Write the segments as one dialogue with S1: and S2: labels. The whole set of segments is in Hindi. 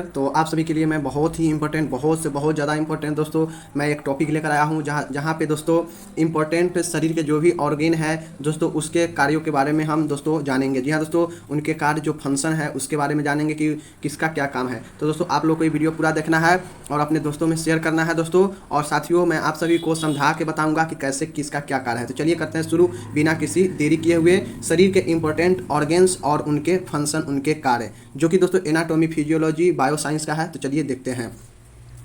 S1: तो आप सभी के लिए मैं बहुत ही इंपॉर्टेंट, बहुत से बहुत ज़्यादा इंपॉर्टेंट दोस्तों मैं एक टॉपिक लेकर आया हूँ, जहाँ जहाँ पे दोस्तों इंपॉर्टेंट शरीर के जो भी ऑर्गेन है दोस्तों उसके कार्यों के बारे में हम दोस्तों जानेंगे। जी हाँ दोस्तों, उनके कार्य जो फंक्शन है उसके बारे में जानेंगे कि किसका क्या काम है। तो दोस्तों आप लोग को ये वीडियो पूरा देखना है और अपने दोस्तों में शेयर करना है दोस्तों। और साथियों मैं आप सभी को समझा के बताऊँगा कि कैसे किसका क्या कार्य है। तो चलिए करते हैं शुरू बिना किसी देरी किए हुए। शरीर के इंपॉर्टेंट ऑर्गेन्स और उनके फंक्शन, उनके कार्य, जो कि दोस्तों एनाटॉमी, फिजियोलॉजी, बायो साइंस का है। तो चलिए देखते हैं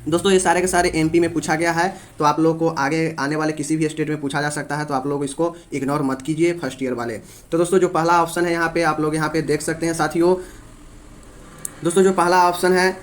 S1: दोस्तों। ये सारे के सारे एमपी में पूछा गया है, तो आप लोगों को आगे आने वाले किसी भी स्टेट में पूछा जा सकता है, तो आप लोग इसको इग्नोर मत कीजिए फर्स्ट ईयर वाले। तो दोस्तों जो पहला ऑप्शन है यहाँ पे आप लोग यहाँ पे देख सकते हैं साथियों। दोस्तों जो पहला ऑप्शन है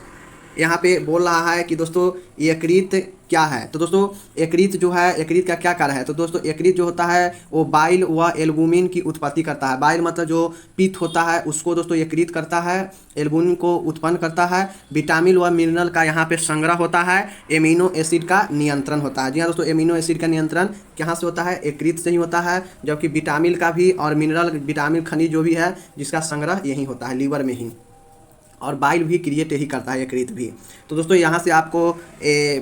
S1: यहाँ पे बोल रहा है कि दोस्तों यकृत क्या है। तो दोस्तों यकृत जो है, यकृत का क्या कार्य है। तो दोस्तों यकृत जो होता है वो बाइल व एल्बुमिन की उत्पत्ति करता है। बाइल मतलब जो पित्त होता है उसको दोस्तों यकृत करता है, एल्बुमिन को उत्पन्न करता है, विटामिन व मिनरल का यहाँ पे संग्रह होता है, एमिनो एसिड का नियंत्रण होता है। जी हाँ दोस्तों, एमिनो एसिड का नियंत्रण कहाँ से होता है, यकृत से ही होता है। जबकि विटामिन का भी और मिनरल, विटामिन खनिज जो भी है जिसका संग्रह यही होता है लीवर में ही। और बाइल भी क्रिएट ही करता है यकृत भी। तो दोस्तों यहाँ से आपको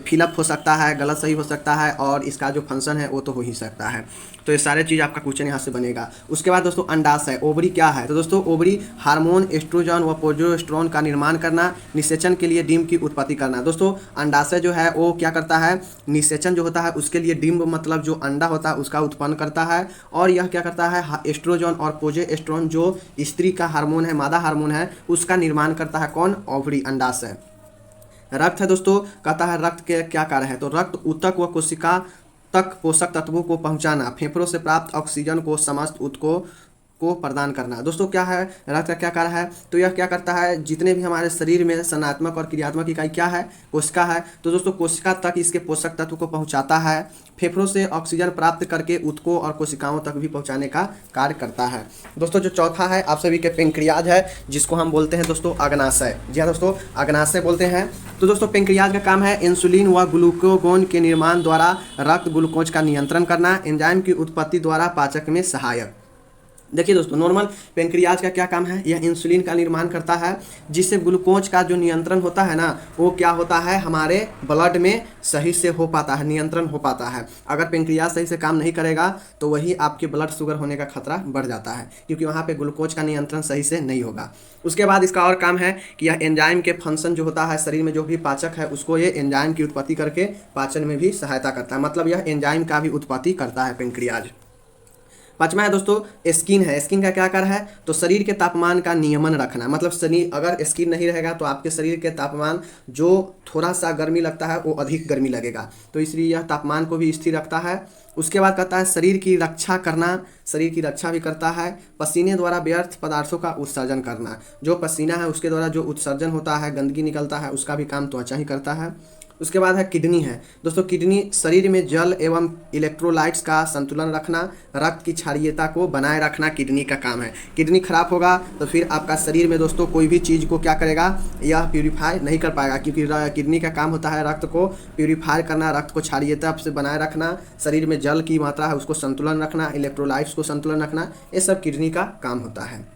S1: फिलअप हो सकता है, गलत सही हो सकता है, और इसका जो फंक्शन है वो तो हो ही सकता है। तो ये सारे चीज़ आपका क्वेश्चन यहाँ से बनेगा। उसके बाद दोस्तों अंडाशय, ओवरी क्या है। तो दोस्तों ओवरी हार्मोन, एस्ट्रोजन व प्रोजेस्टेरोन का निर्माण करना, निषेचन के लिए डिम्ब की उत्पत्ति करना। दोस्तों अंडाशय जो है वो क्या करता है, निषेचन जो होता है उसके लिए डिम्ब मतलब जो अंडा होता है उसका उत्पन्न करता है। और यह क्या करता है, एस्ट्रोजन और प्रोजेस्टेरोन जो स्त्री का हार्मोन है, मादा हार्मोन है, उसका निर्माण करता है कौन, ओवरी, अंडाशय। रक्त है दोस्तों, कहता है रक्त के क्या कार्य है। तो रक्त ऊतक व कोशिका तक पोषक तत्वों को पहुंचाना, फेफड़ों से प्राप्त ऑक्सीजन को समस्त ऊतकों को प्रदान करना। दोस्तों क्या है, रक्त का क्या कार्य है। तो यह क्या करता है, जितने भी हमारे शरीर में सनात्मक और क्रियात्मक इकाई क्या है, कोशिका है। तो दोस्तों कोशिका तक इसके पोषक तत्व को पहुंचाता है, फेफड़ों से ऑक्सीजन प्राप्त करके ऊतकों और कोशिकाओं तक भी पहुंचाने का कार्य करता है। दोस्तों जो चौथा है आप सभी के पेंक्रियाज है, जिसको हम बोलते हैं दोस्तों अग्नाशय। जी हाँ दोस्तों, अग्नाशय बोलते हैं। तो दोस्तों पेंक्रियाज का काम है इंसुलिन व ग्लूकागोन के निर्माण द्वारा रक्त ग्लूकोज का नियंत्रण करना, एंजाइम की उत्पत्ति द्वारा पाचक में सहायक। देखिए दोस्तों नॉर्मल पेंक्रियाज का क्या काम है, यह इंसुलिन का निर्माण करता है, जिससे ग्लूकोज का जो नियंत्रण होता है ना वो क्या होता है, हमारे ब्लड में सही से हो पाता है, नियंत्रण हो पाता है। अगर पेंक्रियाज सही से काम नहीं करेगा तो वही आपके ब्लड शुगर होने का खतरा बढ़ जाता है, क्योंकि वहाँ पे ग्लूकोज का नियंत्रण सही से नहीं होगा। उसके बाद इसका और काम है कि यह एंजाइम के फंक्शन जो होता है, शरीर में जो भी पाचक है उसको ये एंजाइम की उत्पत्ति करके पाचन में भी सहायता करता है, मतलब यह एंजाइम का भी उत्पत्ति करता है पेंक्रियाज। पांचवा है दोस्तों स्किन है। स्किन का क्या कार्य है, तो शरीर के तापमान का नियमन रखना, मतलब शरीर अगर स्किन नहीं रहेगा तो आपके शरीर के तापमान जो थोड़ा सा गर्मी लगता है वो अधिक गर्मी लगेगा, तो इसलिए यह तापमान को भी स्थिर रखता है। उसके बाद कहता है शरीर की रक्षा करना, शरीर की रक्षा भी करता है। पसीने द्वारा व्यर्थ पदार्थों का उत्सर्जन करना, जो पसीना है उसके द्वारा जो उत्सर्जन होता है, गंदगी निकलता है, उसका भी काम त्वचा ही करता है। उसके बाद है किडनी है। दोस्तों किडनी शरीर में जल एवं इलेक्ट्रोलाइट्स का संतुलन रखना, रक्त की क्षारीयता को बनाए रखना किडनी का काम है। किडनी खराब होगा तो फिर आपका शरीर में दोस्तों कोई भी चीज़ को क्या करेगा, यह प्यूरिफाई नहीं कर पाएगा, क्योंकि किडनी का काम होता है रक्त को प्यूरिफाई करना, रक्त को क्षारीयता से बनाए रखना, शरीर में जल की मात्रा है उसको संतुलन रखना, इलेक्ट्रोलाइट्स को संतुलन रखना, ये सब किडनी का काम होता है।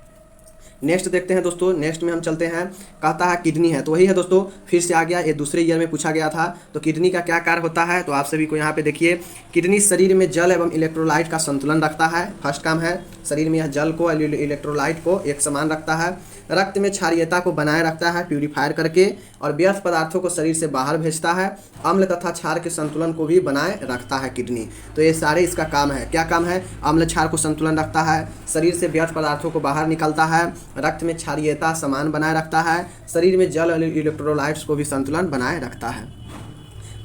S1: नेक्स्ट देखते हैं दोस्तों, नेक्स्ट में हम चलते हैं। कहता है किडनी है, तो वही है दोस्तों, फिर से आ गया, ये दूसरे ईयर में पूछा गया था। तो किडनी का क्या कार्य होता है, तो आप सभी को यहाँ पे देखिए, किडनी शरीर में जल एवं इलेक्ट्रोलाइट का संतुलन रखता है। फर्स्ट काम है, शरीर में यह जल को, इलेक्ट्रोलाइट को एक समान रखता है, रक्त में क्षारीयता को बनाए रखता है प्यूरिफायर करके, और व्यर्थ पदार्थों को शरीर से बाहर भेजता है, अम्ल तथा क्षार के संतुलन को भी बनाए रखता है किडनी। तो ये सारे इसका काम है। क्या काम है, अम्ल क्षार को संतुलन रखता है, शरीर से व्यर्थ पदार्थों को बाहर निकलता है, रक्त में क्षारीयता समान बनाए रखता है, शरीर में जल और इलेक्ट्रोलाइट्स को भी संतुलन बनाए रखता है।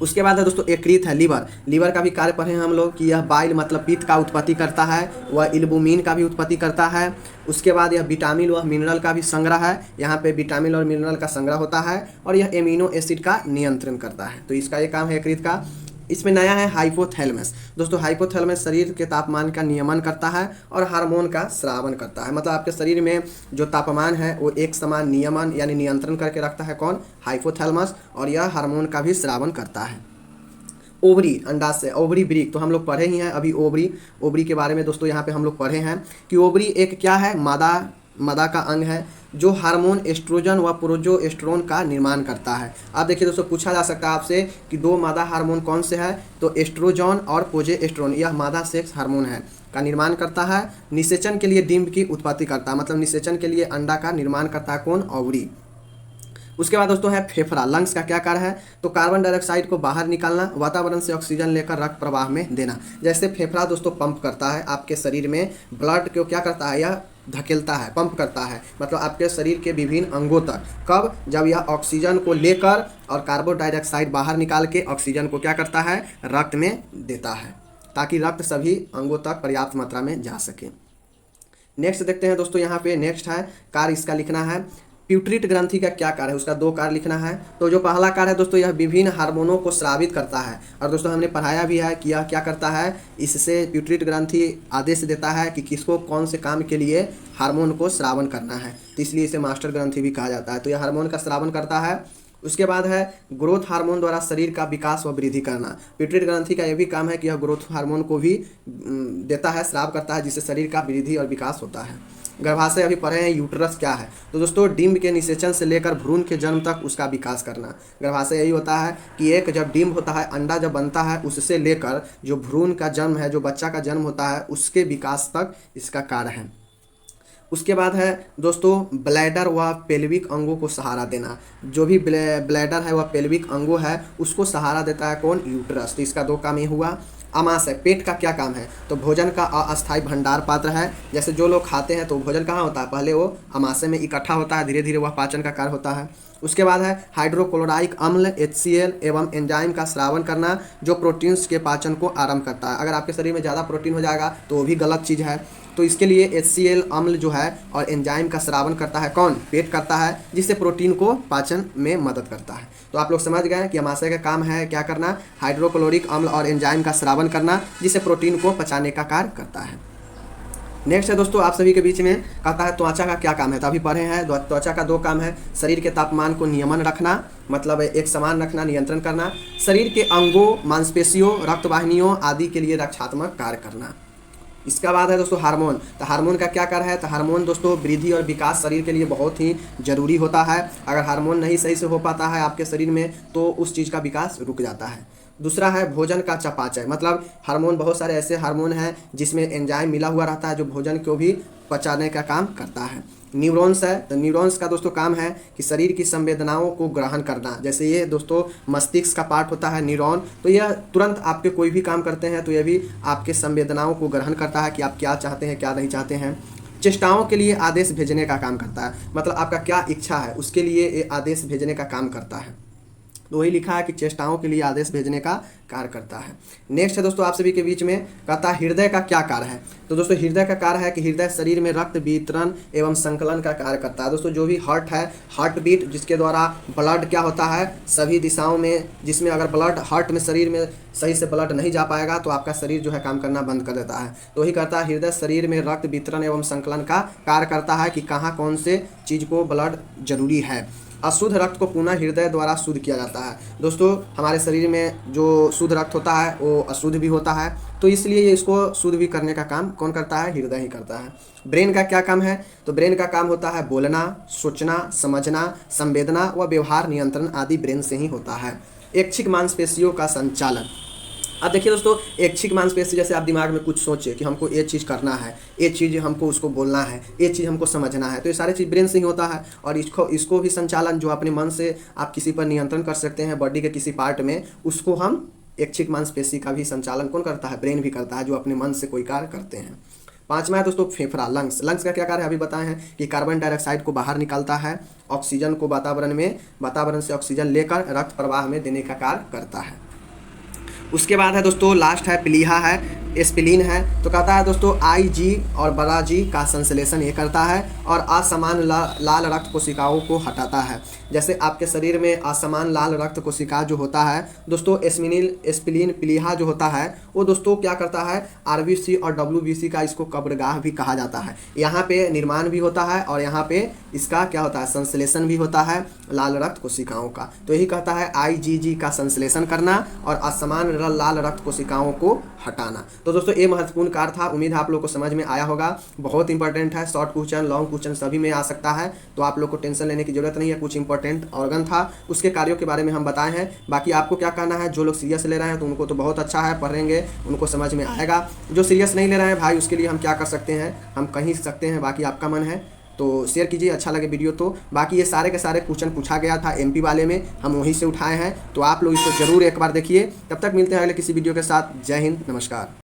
S1: उसके बाद है दोस्तों यकृत है, लीवर। लीवर का भी कार्य पढ़े हैं हम लोग कि यह बाइल मतलब पित्त का उत्पत्ति करता है, वह एल्बुमिन का भी उत्पत्ति करता है। उसके बाद यह विटामिन व मिनरल का भी संग्रह है, यहाँ पे विटामिन और मिनरल का संग्रह होता है, और यह एमिनो एसिड का नियंत्रण करता है। तो इसका ये काम है यकृत का। इसमें नया है हाइपोथैलेमस। दोस्तों हाइपोथैलेमस शरीर के तापमान का नियमन करता है और हार्मोन का स्रावन करता है, मतलब आपके शरीर में जो तापमान है वो एक समान नियमन यानी नियंत्रण करके रखता है कौन, हाइपोथैलेमस, और यह हार्मोन का भी स्रावन करता है। ओवरी, अंडाशय, ओवरी ब्रीक तो हम लोग पढ़े ही हैं अभी। ओवरी के बारे में दोस्तों यहाँ पे हम लोग पढ़े हैं कि ओवरी एक क्या है, मादा मादा का अंग है जो हार्मोन एस्ट्रोजन व प्रोजेस्टेरोन का निर्माण करता है। अब देखिए दोस्तों, पूछा जा सकता है आपसे कि दो मादा हार्मोन कौन से हैं, तो एस्ट्रोजन और प्रोजेस्टेरोन, यह मादा सेक्स हार्मोन है का निर्माण करता है। निषेचन के लिए डिंब की उत्पत्ति करता है, मतलब निषेचन के लिए अंडा का निर्माण करता है कौन, ओवरी। उसके बाद दोस्तों है फेफड़ा। लंग्स का क्या कार्य है, तो कार्बन डाइऑक्साइड को बाहर निकालना, वातावरण से ऑक्सीजन लेकर रक्त प्रवाह में देना। जैसे फेफड़ा दोस्तों पंप करता है आपके शरीर में ब्लड को, क्या करता है, यह धकेलता है, पंप करता है, मतलब आपके शरीर के विभिन्न अंगों तक। कब, जब यह ऑक्सीजन को लेकर और कार्बन डाइऑक्साइड बाहर निकाल के ऑक्सीजन को क्या करता है, रक्त में देता है, ताकि रक्त सभी अंगों तक पर्याप्त मात्रा में जा सके। नेक्स्ट देखते हैं दोस्तों, यहाँ पे नेक्स्ट है कार्य, इसका लिखना है प्यूटरीट ग्रंथि का क्या कार्य है, उसका 2 कार्य लिखना है। तो जो पहला कार्य है दोस्तों, यह विभिन्न हार्मोनों को स्रावित करता है, और दोस्तों हमने पढ़ाया भी है कि यह क्या करता है, इससे प्यूटरीट ग्रंथि आदेश देता है कि किसको कौन से काम के लिए हार्मोन को स्रावन करना है, तो इसलिए इसे मास्टर ग्रंथि भी कहा जाता है। तो यह हार्मोन का स्रावन करता है। उसके बाद है ग्रोथ हार्मोन द्वारा शरीर का विकास व वृद्धि करना। प्यूटरीट ग्रंथि का यह भी काम है कि यह ग्रोथ हार्मोन को भी देता है, स्राव करता है, जिससे शरीर का वृद्धि और विकास होता है। गर्भाशय अभी पढ़े हैं, यूट्रस क्या है, तो दोस्तों डिंब के निषेचन से लेकर भ्रूण के जन्म तक उसका विकास करना। गर्भाशय यही होता है कि एक जब डिंब होता है, अंडा जब बनता है, उससे लेकर जो भ्रूण का जन्म है, जो बच्चा का जन्म होता है, उसके विकास तक इसका कार्य है। उसके बाद है दोस्तों ब्लैडर व पेल्विक अंगों को सहारा देना। जो भी ब्लैडर है वह पेल्विक अंगों है, उसको सहारा देता है कौन, यूट्रस। तो इसका 2 काम ये हुआ। आमाशय, पेट का क्या काम है, तो भोजन का अस्थायी भंडार पात्र है। जैसे जो लोग खाते हैं तो भोजन कहाँ होता है, पहले वो आमाशय में इकट्ठा होता है, धीरे धीरे वह पाचन का कार्य होता है। उसके बाद है हाइड्रोक्लोराइक अम्ल HCl एवं एंजाइम का स्रावन करना, जो प्रोटीन्स के पाचन को आरंभ करता है। अगर आपके शरीर में ज़्यादा प्रोटीन हो जाएगा तो वो भी गलत चीज़ है, तो इसके लिए HCl अम्ल जो है और एंजाइम का स्रावन करता है कौन, पेट करता है, जिससे प्रोटीन को पाचन में मदद करता है। तो आप लोग समझ गए कि आमाशय का काम है क्या करना, हाइड्रोक्लोरिक अम्ल और एंजाइम का स्रावन करना, जिससे प्रोटीन को पचाने का कार्य करता है। नेक्स्ट है दोस्तों, आप सभी के बीच में कहता है त्वचा का क्या काम है, तो अभी पढ़े हैं। त्वचा का 2 काम है, शरीर के तापमान को नियमन रखना, मतलब एक समान रखना, नियंत्रण करना, शरीर के अंगों, मांसपेशियों, रक्तवाहिनियों आदि के लिए रक्षात्मक कार्य करना। इसका बाद है दोस्तों हार्मोन। तो हार्मोन का क्या कार्य है, तो हार्मोन दोस्तों वृद्धि और विकास शरीर के लिए बहुत ही जरूरी होता है। अगर हार्मोन नहीं सही से हो पाता है आपके शरीर में तो उस चीज़ का विकास रुक जाता है। दूसरा है भोजन का चयापचय, मतलब हार्मोन, बहुत सारे ऐसे हार्मोन हैं जिसमें एंजाइम मिला हुआ रहता है जो भोजन को भी पचाने का काम करता है। न्यूरॉन्स है, तो न्यूरॉन्स का दोस्तों काम है कि शरीर की संवेदनाओं को ग्रहण करना। जैसे ये दोस्तों मस्तिष्क का पार्ट होता है न्यूरॉन, तो यह तुरंत आपके कोई भी काम करते हैं तो यह भी आपके संवेदनाओं को ग्रहण करता है कि आप क्या चाहते हैं क्या नहीं चाहते हैं। चेष्टाओं के लिए आदेश भेजने का काम करता है, मतलब आपका क्या इच्छा है उसके लिए ये आदेश भेजने का काम करता है। तो वही लिखा है कि चेष्टाओं के लिए आदेश भेजने का कार्य करता है। नेक्स्ट है दोस्तों, आप सभी के बीच में कहता है हृदय का क्या कार्य है, तो दोस्तों हृदय का कार्य है कि हृदय शरीर में रक्त वितरण एवं संकलन का कार्य करता है। दोस्तों जो भी हार्ट है, हार्ट बीट, जिसके द्वारा ब्लड क्या होता है सभी दिशाओं में, जिसमें अगर ब्लड हार्ट में शरीर में सही से ब्लड नहीं जा पाएगा तो आपका शरीर जो है काम करना बंद कर देता है। तो वही करता है हृदय शरीर में रक्त वितरण एवं संकलन का कार्य करता है कि कहाँ कौन से चीज़ को ब्लड जरूरी है। अशुद्ध रक्त को पुनः हृदय द्वारा शुद्ध किया जाता है। दोस्तों हमारे शरीर में जो शुद्ध रक्त होता है वो अशुद्ध भी होता है, तो इसलिए ये इसको शुद्ध भी करने का काम कौन करता है, हृदय ही करता है। ब्रेन का क्या काम है, तो ब्रेन का काम होता है बोलना, सोचना, समझना, संवेदना व व्यवहार नियंत्रण आदि ब्रेन से ही होता है। ऐच्छिक मांसपेशियों का संचालन। अब देखिए दोस्तों, ऐच्छिक मांसपेशी, जैसे आप दिमाग में कुछ सोचे कि हमको ये चीज़ करना है, ये चीज़ हमको उसको बोलना है, ये चीज़ हमको समझना है, तो ये सारी चीज़ ब्रेन से ही होता है। और इसको भी संचालन जो अपने मन से आप किसी पर नियंत्रण कर सकते हैं बॉडी के किसी पार्ट में, उसको हम ऐच्छिक मांसपेशी का भी संचालन कौन करता है, ब्रेन भी करता है, जो अपने मन से कोई कार्य करते हैं। 5वां है दोस्तों फेफड़ा, लंग्स। लंग्स का क्या कार्य है अभी बताए हैं कि कार्बन डाइऑक्साइड को बाहर निकालता है, ऑक्सीजन को वातावरण से ऑक्सीजन लेकर रक्त प्रवाह में देने का कार्य करता है। उसके बाद है दोस्तों लास्ट है प्लीहा है, स्प्लीन है। तो कहता है दोस्तों IG और बड़ा G का संश्लेषण ये करता है और असमान लाल रक्त कोशिकाओं को हटाता है। जैसे आपके शरीर में असमान लाल रक्त कोशिका जो होता है दोस्तों, स्प्लीन प्लीहा जो होता है वो दोस्तों क्या करता है, RBC और WBC का इसको कब्रगाह भी कहा जाता है। यहाँ पे निर्माण भी होता है और यहाँ पे इसका क्या होता है, संश्लेषण भी होता है लाल रक्त कोशिकाओं का। तो यही कहता है IgG का संश्लेषण करना और असमान लाल रक्त कोशिकाओं को हटाना। तो दोस्तों ये महत्वपूर्ण कार्य था, उम्मीद है आप लोग को समझ में आया होगा। बहुत इंपॉर्टेंट है, शॉर्ट क्वेश्चन लॉन्ग क्वेश्चन सभी में आ सकता है, तो आप लोग को टेंशन लेने की जरूरत नहीं है। कुछ इंपॉर्टेंट ऑर्गन था, उसके कार्यों के बारे में हम बताए हैं। बाकी आपको क्या करना है, जो लोग सीरियस ले रहे हैं तो उनको तो बहुत अच्छा है, पढ़ेंगे उनको समझ में आएगा। जो सीरियस नहीं ले रहे हैं भाई, उसके लिए हम क्या कर सकते हैं, हम कहीं सकते हैं, बाकी आपका मन है तो शेयर कीजिए अच्छा लगे वीडियो तो। बाकी ये सारे के सारे क्वेश्चन पूछा गया था MP वाले में, हम वहीं से उठाए हैं, तो आप लोग इसको जरूर एक बार देखिए। तब तक मिलते हैं अगले किसी वीडियो के साथ। जय हिंद, नमस्कार।